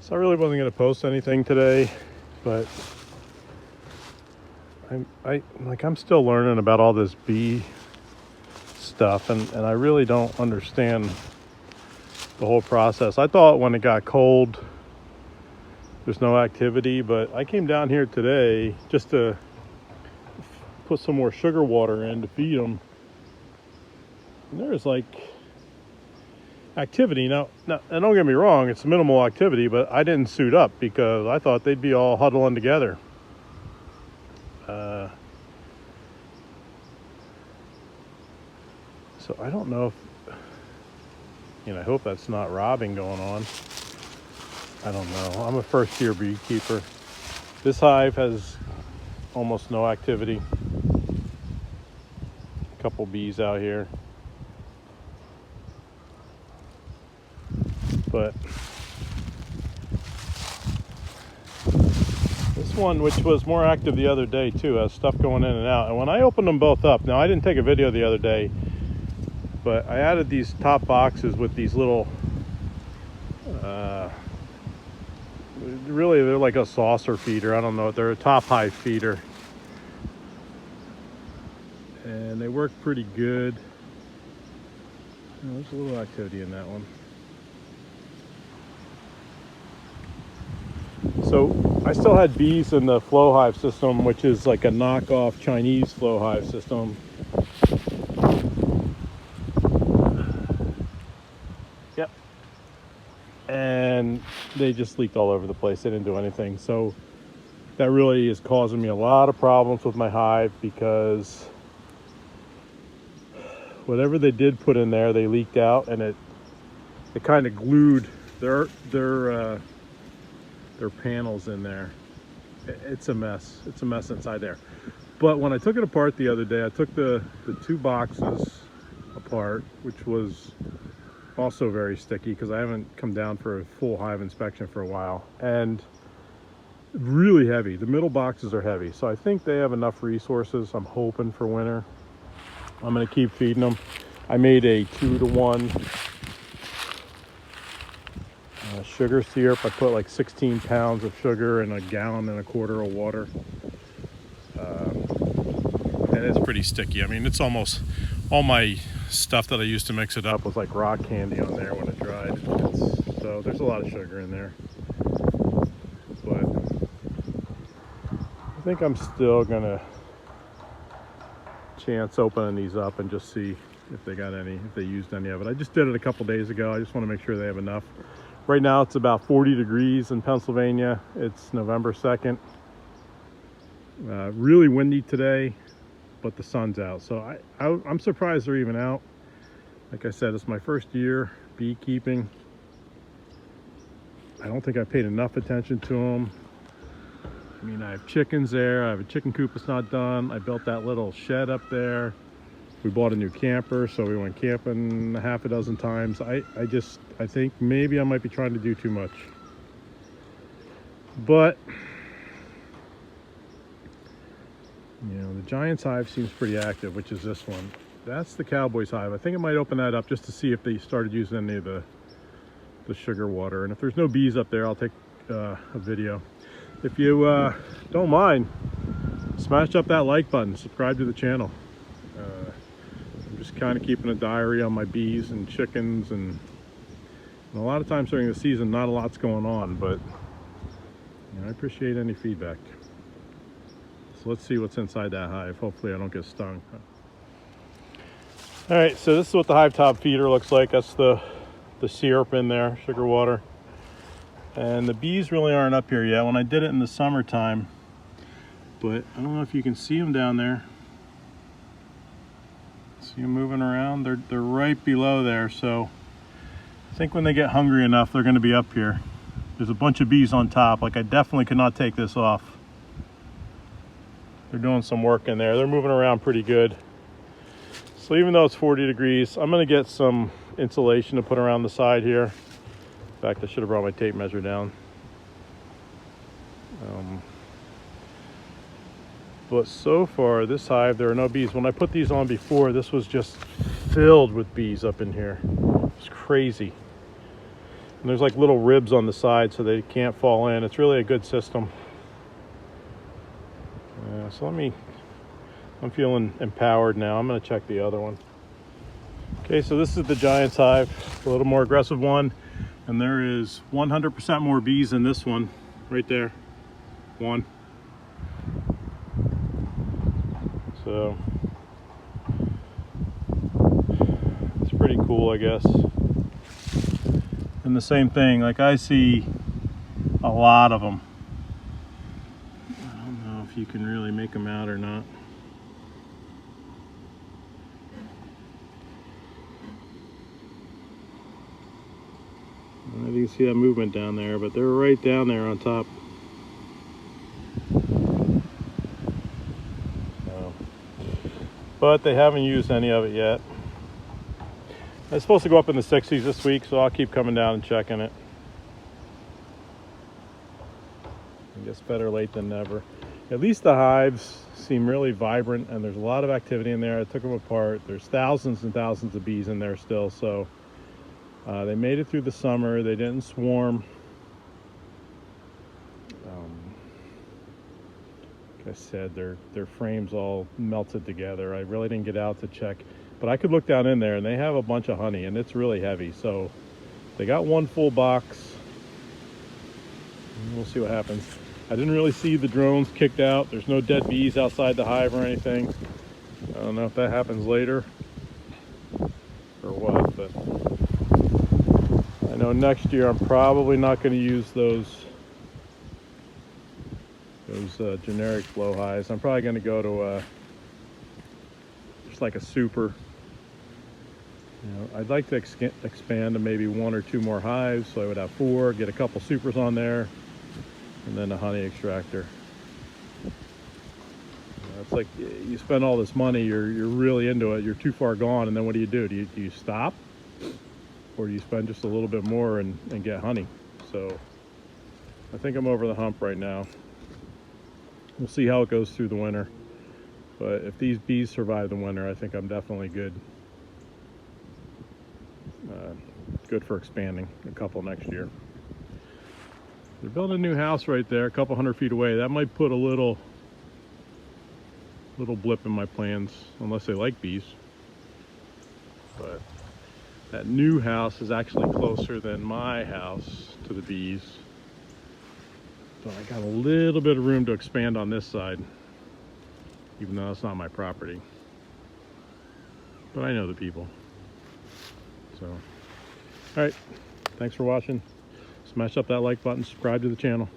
So I really wasn't going to post anything today, but I'm still learning about all this bee stuff, and I really don't understand the whole process. I thought when it got cold there's no activity, but I came down here today just to put some more sugar water in to feed them, and there's like activity now. And don't get me wrong, it's minimal activity, but I didn't suit up because I thought they'd be all huddling together. So I don't know if, I hope that's not robbing going on. I don't know. I'm a first-year beekeeper. This hive has almost no activity. A couple bees out here. But this one, which was more active the other day too, has stuff going in and out. And when I opened them both up, now I didn't take a video the other day, but I added these top boxes with these little, really they're like a saucer feeder. I don't know, they're a top hive feeder. And they work pretty good. Oh, there's a little activity in that one. So I still had bees in the flow hive system, which is like a knockoff Chinese flow hive system. Yep. And they just leaked all over the place. They didn't do anything. So that really is causing me a lot of problems with my hive, because whatever they did put in there, they leaked out, and it kind of glued their panels in there. It's a mess. It's a mess inside there. But when I took it apart the other day, I took the two boxes apart, which was also very sticky because I haven't come down for a full hive inspection for a while, and really heavy. The middle boxes are heavy, so I think they have enough resources. I'm hoping for winter. I'm going to keep feeding them. I made a 2-to-1 sugar syrup. I put like 16 pounds of sugar in a gallon and a quarter of water. And it's pretty sticky. I mean, it's almost all my stuff that I used to mix it up was like rock candy on there when it dried. So there's a lot of sugar in there. But I think I'm still gonna chance opening these up and just see if they got any, if they used any of it. I just did it a couple days ago. I just want to make sure they have enough. Right now it's about 40 degrees in Pennsylvania. It's November 2nd. Really windy today, but the sun's out. So I'm surprised they're even out. Like I said, it's my first year beekeeping. I don't think I paid enough attention to them. I mean, I have chickens there. I have a chicken coop that's not done. I built that little shed up there. We bought a new camper, so we went camping half a dozen times. I think maybe I might be trying to do too much. But, the Giants hive seems pretty active, which is this one. That's the Cowboys hive. I think I might open that up just to see if they started using any of the sugar water. And if there's no bees up there, I'll take a video. If you don't mind, smash up that like button, subscribe to the channel. I'm just kind of keeping a diary on my bees and chickens, and a lot of times during the season not a lot's going on, but I appreciate any feedback. So let's see what's inside that hive. Hopefully I don't get stung. All right, so this is what the hive top feeder looks like. That's the syrup in there, sugar water. And the bees really aren't up here yet. When I did it in the summertime, but I don't know if you can see them down there. See them moving around? They're right below there, so I think when they get hungry enough, they're gonna be up here. There's a bunch of bees on top. Like, I definitely could not take this off. They're doing some work in there. They're moving around pretty good. So even though it's 40 degrees, I'm gonna get some insulation to put around the side here. In fact, I should have brought my tape measure down. But so far, this hive, there are no bees. When I put these on before, this was just filled with bees up in here. It's crazy. And there's like little ribs on the side so they can't fall in. It's really a good system. So I'm feeling empowered now. I'm gonna check the other one. Okay, so this is the Giant's hive, a little more aggressive one. And there is 100% more bees in this one, right there, one. So, it's pretty cool, I guess. And the same thing, like I see a lot of them. I don't know if you can really make them out or not. I don't know if you can see that movement down there, but they're right down there on top. But they haven't used any of it yet. It's supposed to go up in the 60s this week, so I'll keep coming down and checking it. I guess better late than never. At least the hives seem really vibrant, and there's a lot of activity in there. I took them apart. There's thousands and thousands of bees in there still, so they made it through the summer. They didn't swarm. Like I said, their frames all melted together. I really didn't get out to check, but I could look down in there, and they have a bunch of honey, and it's really heavy. So they got one full box. We'll see what happens. I didn't really see the drones kicked out. There's no dead bees outside the hive or anything. I don't know if that happens later or what, but I know next year I'm probably not going to use those generic flow hives. I'm probably going to go to just like a super. I'd like to expand to maybe 1 or 2 more hives, so I would have 4, get a couple supers on there, and then a honey extractor. It's like you spend all this money, you're really into it, you're too far gone, and then what do? Do you stop? Or do you spend just a little bit more and get honey? So I think I'm over the hump right now. We'll see how it goes through the winter. But if these bees survive the winter, I think I'm definitely good. Good for expanding a couple next year. They're building a new house right there, a couple 100 feet away. That might put a little blip in my plans, unless they like bees. But that new house is actually closer than my house to the bees. So I got a little bit of room to expand on this side, even though it's not my property. But I know the people. So, all right, thanks for watching. Smash up that like button, subscribe to the channel.